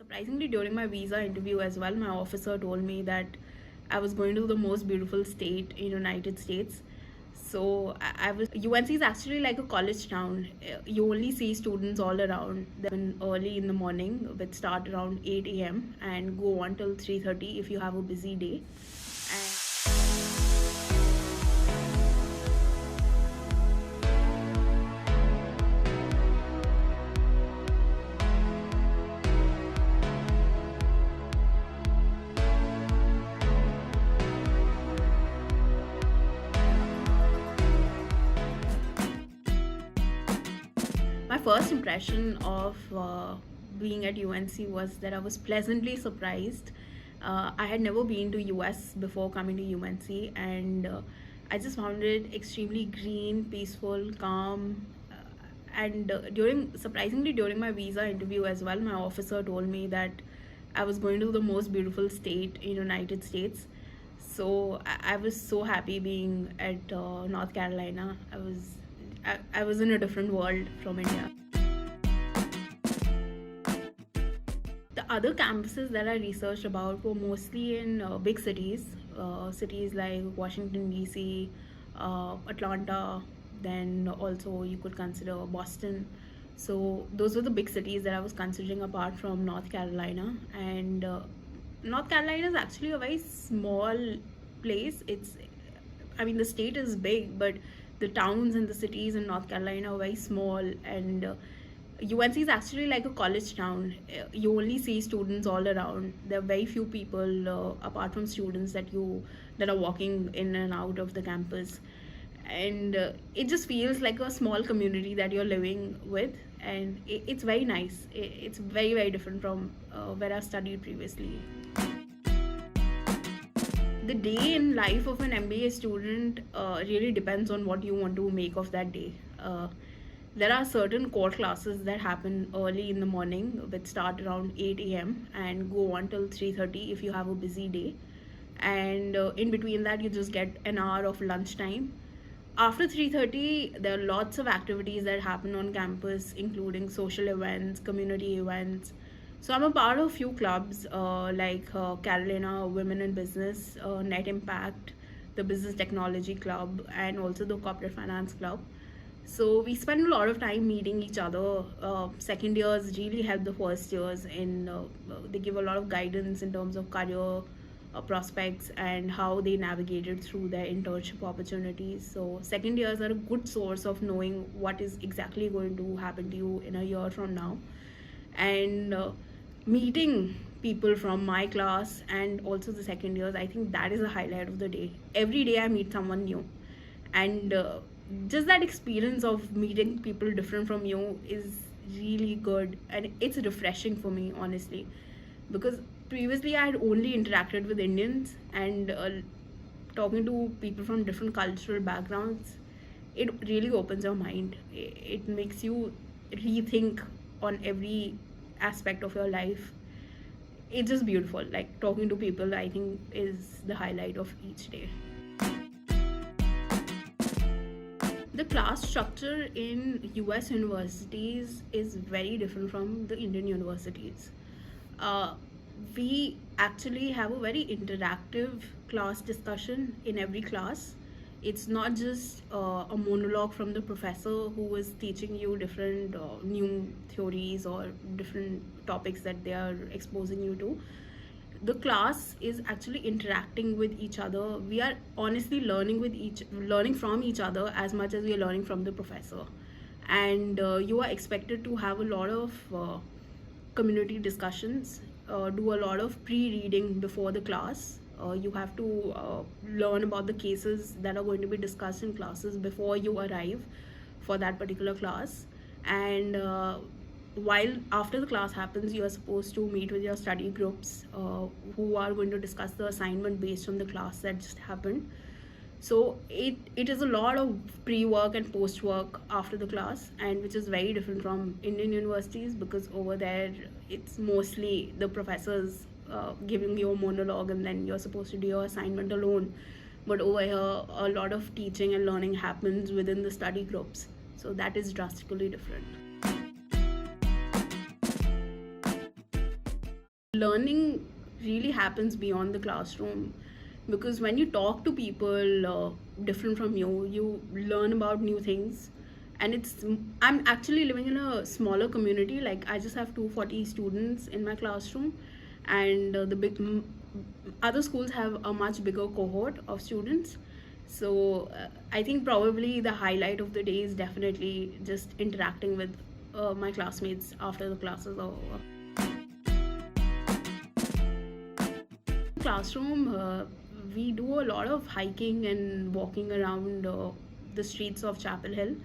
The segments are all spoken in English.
Surprisingly, during my visa interview as well, my officer told me that I was going to the most beautiful state in United States. So I was UNC is actually like a college town. You only see students all around. They open early in the morning, which start around 8 a.m. and go on till 3:30 if you have a busy day. And my first impression of being at UNC was that I was pleasantly surprised. I had never been to US before coming to UNC, and I just found it extremely green, peaceful, calm. And during my visa interview as well, my officer told me that I was going to the most beautiful state in United States. So I was so happy being at North Carolina. I was in a different world from India. The other campuses that I researched about were mostly in big cities like Washington D.C., Atlanta. Then also you could consider Boston. So those were the big cities that I was considering apart from North Carolina. And North Carolina is actually a very small place. I mean, the state is big, but the towns and the cities in North Carolina are very small. And UNC is actually like a college town. You only see students all around. There are very few people apart from students that are walking in and out of the campus, and it just feels like a small community that you're living with, and it's very nice. It's very, very different from where I studied previously. The day in life of an MBA student really depends on what you want to make of that day. There are certain core classes that happen early in the morning, which start around 8 a.m. and go on till 3:30 if you have a busy day. And in between that, you just get an hour of lunchtime. After 3:30, there are lots of activities that happen on campus, including social events, community events. So I'm a part of few clubs like Carolina Women in Business, Net Impact, the Business Technology Club, and also the Corporate Finance Club. So we spend a lot of time meeting each other. Second years really help the first years in they give a lot of guidance in terms of career prospects and how they navigated through their internship opportunities. So second years are a good source of knowing what is exactly going to happen to you in a year from now. And meeting people from my class and also the second years, I think that is the highlight of the day. Every day I meet someone new, and just that experience of meeting people different from you is really good, and it's refreshing for me, honestly, because previously I had only interacted with Indians, and talking to people from different cultural backgrounds, it really opens your mind. It makes you rethink on every aspect of your life. It's just beautiful. Like, talking to people, I think, is the highlight of each day. The class structure in US universities is very different from the Indian universities. We actually have a very interactive class discussion in every class. It's not just a monologue from the professor who is teaching you different new theories or different topics that they are exposing you to. The class is actually interacting with each other. We are honestly learning from each other as much as we are learning from the professor. And you are expected to have a lot of community discussions, do a lot of pre-reading before the class. You have to learn about the cases that are going to be discussed in classes before you arrive for that particular class. And while after the class happens, you are supposed to meet with your study groups who are going to discuss the assignment based on the class that just happened. So it is a lot of pre-work and post-work after the class, and which is very different from Indian universities, because over there it's mostly the professors giving you a monologue and then you're supposed to do your assignment alone. But over here, a lot of teaching and learning happens within the study groups. So that is drastically different. Learning really happens beyond the classroom, because when you talk to people different from you, you learn about new things. And I'm actually living in a smaller community. Like, I just have 240 students in my classroom, and other schools have a much bigger cohort of students. So I think probably the highlight of the day is definitely just interacting with my classmates after the classes are over. Classroom, we do a lot of hiking and walking around the streets of Chapel Hill.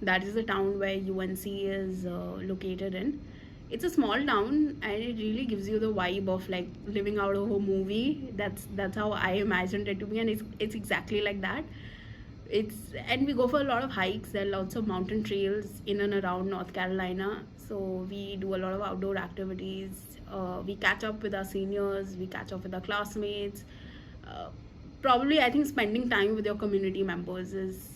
That is the town where UNC is located in. It's a small town, and it really gives you the vibe of like living out of a movie. That's how I imagined it to be, and it's exactly like that. It's And we go for a lot of hikes. There are lots of mountain trails in and around North Carolina, so we do a lot of outdoor activities. We catch up with our seniors, we catch up with our classmates. uh, Probably, I think spending time with your community members is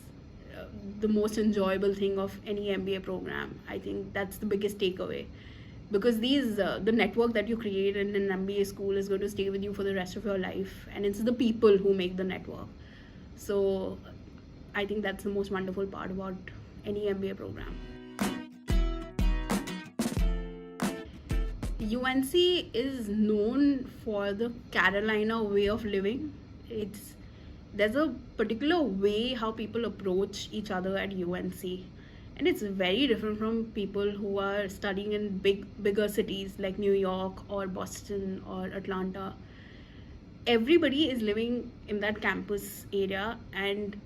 the most enjoyable thing of any MBA program. I think that's the biggest takeaway, because the network that you create in an MBA school is going to stay with you for the rest of your life, and it's the people who make the network. So I think that's the most wonderful part about any MBA program. UNC is known for the Carolina way of living. It's There's a particular way how people approach each other at UNC, and it's very different from people who are studying in bigger cities like New York or Boston or Atlanta. Everybody is living in that campus area, and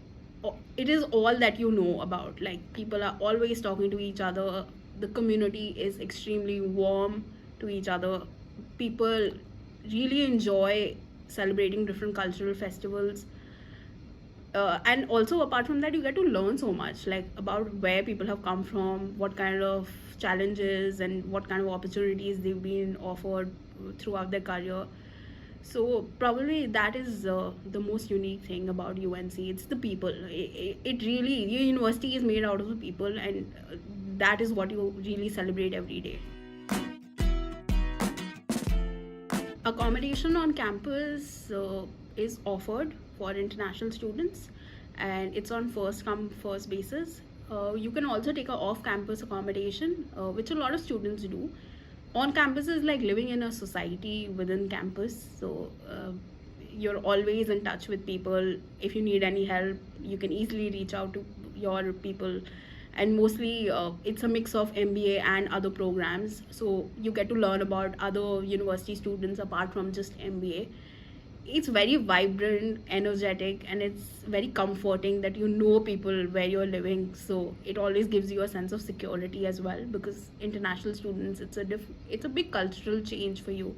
it is all that you know about. Like, people are always talking to each other. The community is extremely warm to each other. People really enjoy celebrating different cultural festivals. And also, apart from that, you get to learn so much, like about where people have come from, what kind of challenges and what kind of opportunities they've been offered throughout their career. So probably that is the most unique thing about UNC. It's the people. It really, your university is made out of the people, and that is what you really celebrate every day. Accommodation on campus is offered for international students, and it's on first come first basis. You can also take a off campus accommodation, which a lot of students do. On campus is like living in a society within campus, so you're always in touch with people. If you need any help, you can easily reach out to your people. And mostly it's a mix of MBA and other programs, so you get to learn about other university students apart from just MBA. It's very vibrant, energetic, and it's very comforting that you know people where you're living. So it always gives you a sense of security as well, because international students, it's a big cultural change for you.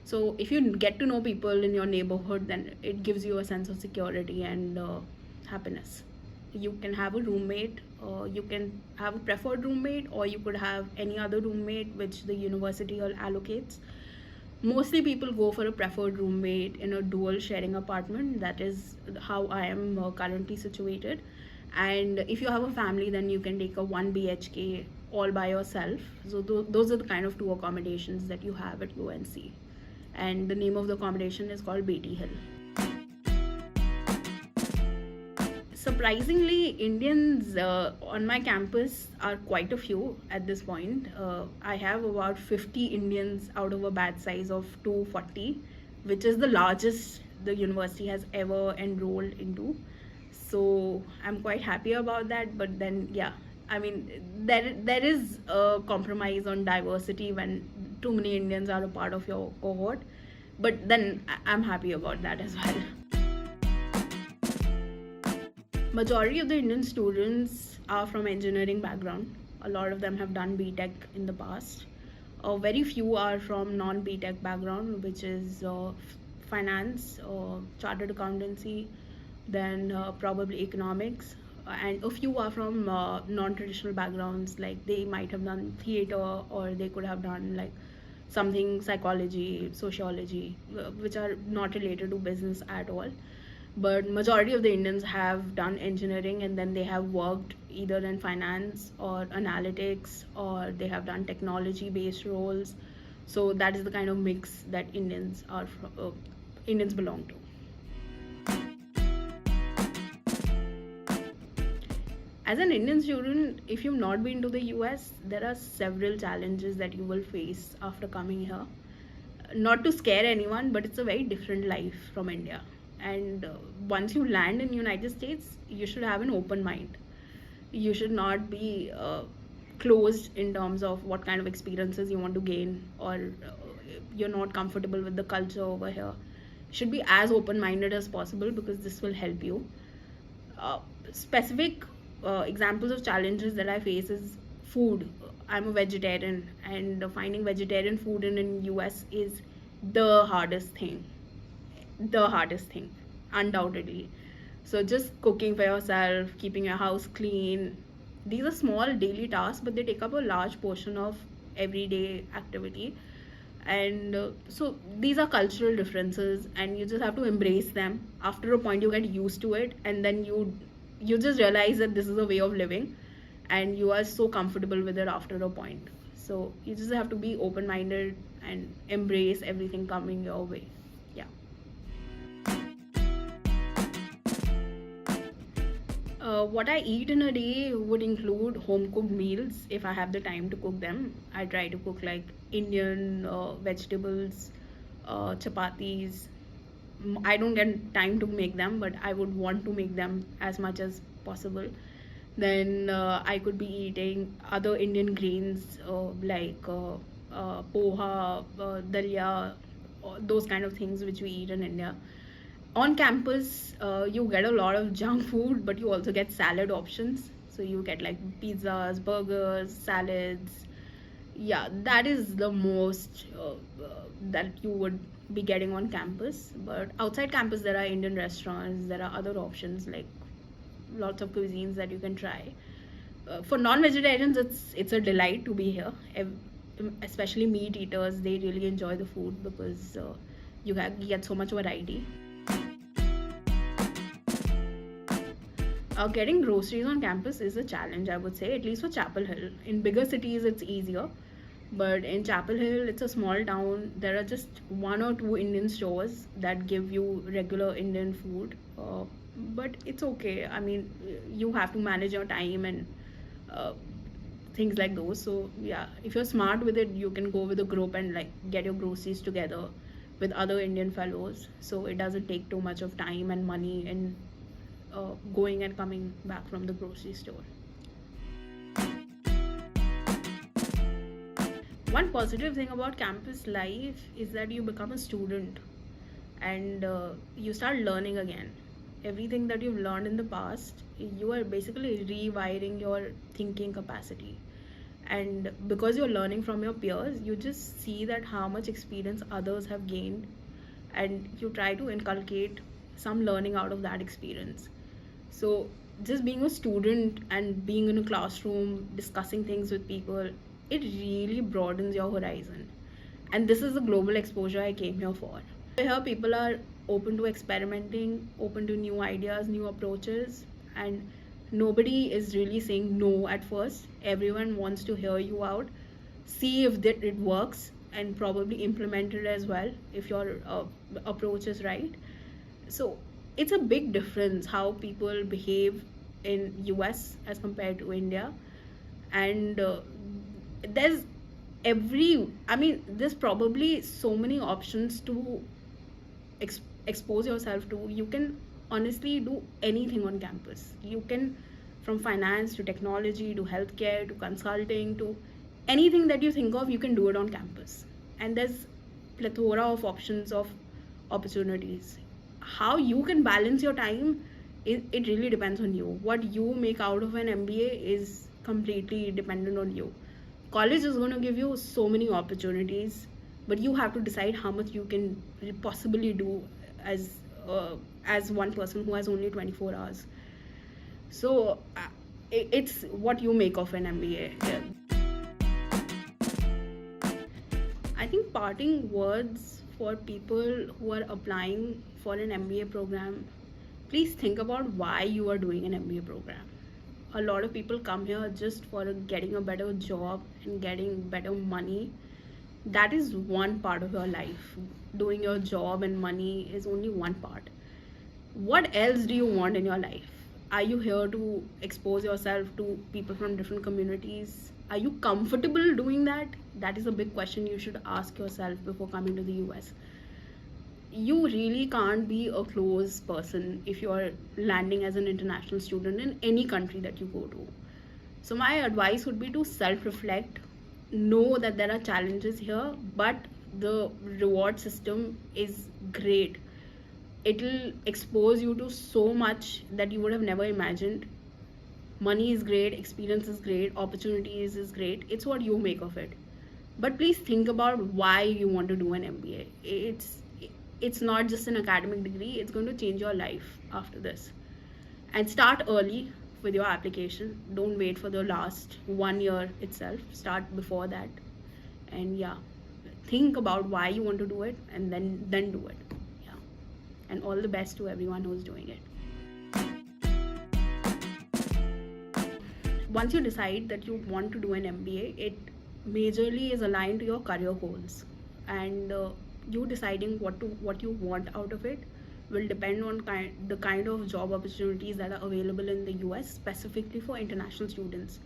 So if you get to know people in your neighborhood, then it gives you a sense of security and happiness. You can have a roommate, you can have a preferred roommate, or you could have any other roommate which the university allocates. Mostly people go for a preferred roommate in a dual sharing apartment. That is how I am currently situated. And if you have a family, then you can take a 1 BHK all by yourself. So those are the kind of two accommodations that you have at UNC. And the name of the accommodation is called Beti Hill. Surprisingly, Indians on my campus are quite a few at this point. I have about 50 Indians out of a batch size of 240, which is the largest the university has ever enrolled into. So I'm quite happy about that. But then, yeah, I mean, there is a compromise on diversity when too many Indians are a part of your cohort. But then I'm happy about that as well. Majority of the Indian students are from engineering background. A lot of them have done BTech in the past. Very few are from non-BTech background, which is finance, chartered accountancy, then probably economics, and a few are from non-traditional backgrounds, like they might have done theater, or they could have done like something psychology, sociology, which are not related to business at all. But majority of the Indians have done engineering, and then they have worked either in finance or analytics, or they have done technology based roles, So that is the kind of mix that Indians belong to. As an Indian student, if you've not been to the US, there are several challenges that you will face after coming here. Not to scare anyone, but it's a very different life from India. And once you land in United States, you should have an open mind. You should not be closed in terms of what kind of experiences you want to gain, or you're not comfortable with the culture over here. You should be as open minded as possible, because this will help you. Specific examples of challenges that I face is food. I'm a vegetarian, and finding vegetarian food in US is the hardest thing. The hardest thing, undoubtedly. So just cooking for yourself, keeping your house clean, these are small daily tasks, but they take up a large portion of everyday activity. And so these are cultural differences, and you just have to embrace them. After a point, you get used to it, and then you just realize that this is a way of living, and you are so comfortable with it after a point. So you just have to be open minded and embrace everything coming your way. Yeah. What I eat in a day would include home cooked meals if I have the time to cook them. I try to cook like Indian vegetables, chapatis. I don't get time to make them, but I would want to make them as much as possible. Then I could be eating other Indian grains like poha, dalia, those kind of things which we eat in India. On campus, you get a lot of junk food, but you also get salad options. So you get like pizzas, burgers, salads. Yeah, that is the most that you would be getting on campus. But outside campus, there are Indian restaurants, there are other options like lots of cuisines that you can try. For non-vegetarians, it's a delight to be here. Especially meat eaters, they really enjoy the food, because you get so much variety. Getting groceries on campus is a challenge, I would say, at least for Chapel Hill. In bigger cities, it's easier, but in Chapel Hill, it's a small town. There are just one or two Indian stores that give you regular Indian food, but it's okay. I mean, you have to manage your time and uh, things like those. So yeah, if you're smart with it, you can go with a group and like get your groceries together with other Indian fellows. So it doesn't take too much of time and money in going and coming back from the grocery store. One positive thing about campus life is that you become a student, and you start learning again. Everything that you've learned in the past, you are basically rewiring your thinking capacity. And because you're learning from your peers, you just see that how much experience others have gained, and you try to inculcate some learning out of that experience. So just being a student and being in a classroom discussing things with people, it really broadens your horizon. And this is the global exposure I came here for. Here people are open to experimenting, open to new ideas, new approaches, and nobody is really saying no at first. Everyone wants to hear you out, see if it works, and probably implement it as well if your approach is right. So it's a big difference how people behave in US as compared to India. And there's there's probably so many options to expose yourself to. You can honestly do anything on campus. You can, from finance to technology to healthcare to consulting to anything that you think of, you can do it on campus. And there's plethora of options of opportunities. How you can balance your time, it really depends on you. What you make out of an MBA is completely dependent on you. College is going to give you so many opportunities, but you have to decide how much you can possibly do as one person who has only 24 hours. So it's what you make of an MBA. Yeah. I think parting words for people who are applying for an MBA program, please think about why you are doing an MBA program. A lot of people come here just for getting a better job and getting better money, that is one part of your life. Doing your job and money is only one part. What else do you want in your life? Are you here to expose yourself to people from different communities? Are you comfortable doing that? That is a big question you should ask yourself before coming to the US. You really can't be a closed person if you're landing as an international student in any country that you go to. So my advice would be to self-reflect, know that there are challenges here, but the reward system is great. It'll expose you to so much that you would have never imagined. Money is great, experience is great, opportunities is great. It's what you make of it. But please think about why you want to do an MBA. It's not just an academic degree, it's going to change your life after this. And start early with your application. Don't wait for the last 1 year itself. Start before that. And yeah, think about why you want to do it, and then do it. Yeah. And all the best to everyone who's doing it. Once you decide that you want to do an MBA, it majorly is aligned to your career goals, and you deciding what you want out of it will depend on the kind of job opportunities that are available in the US, specifically for international students.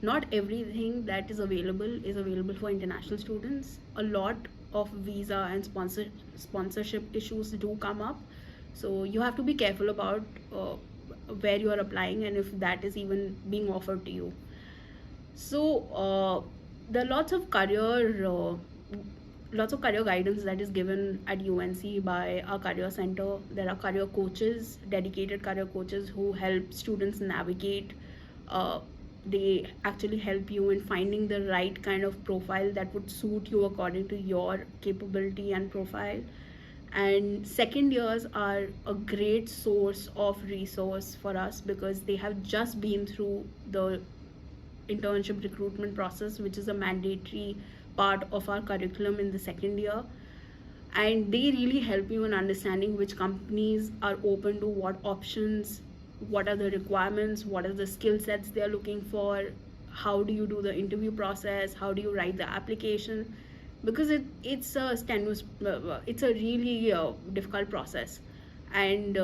Not everything that is available for international students. A lot of visa and sponsorship issues do come up, so you have to be careful about where you are applying and if that is even being offered to you. So there are lots of career guidance that is given at UNC by our career center. There are career coaches, dedicated career coaches who help students navigate. They actually help you in finding the right kind of profile that would suit you according to your capability and profile. And second years are a great source of resource for us because they have just been through the internship recruitment process, which is a mandatory part of our curriculum in the second year. And they really help you in understanding which companies are open to what options, what are the requirements, what are the skill sets they are looking for, how do you do the interview process, how do you write the application, because it's a strenuous, it's a really difficult process. And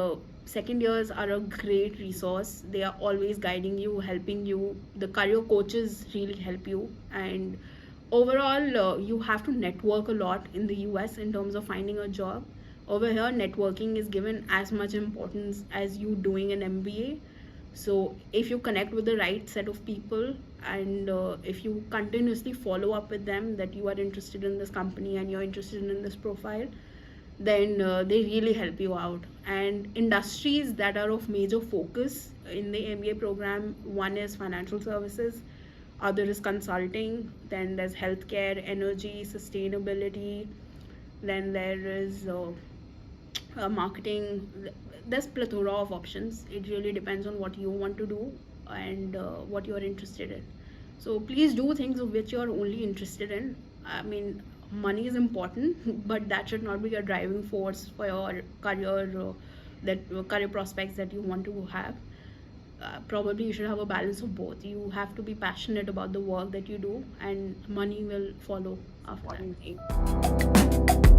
second years are a great resource. They are always guiding you, helping you. The career coaches really help you. And overall, you have to network a lot in the US in terms of finding a job. Over here, networking is given as much importance as you doing an MBA. So if you connect with the right set of people, and if you continuously follow up with them that you are interested in this company and you're interested in this profile, then they really help you out. And industries that are of major focus in the MBA program, one is financial services, other is consulting, then there's healthcare, energy, sustainability, then there is marketing. There's plethora of options. It really depends on what you want to do and what you're interested in. So please do things of which you're only interested in. I mean, money is important, but that should not be a driving force for your career, career prospects that you want to have. Probably you should have a balance of both. You have to be passionate about the work that you do, and money will follow after that.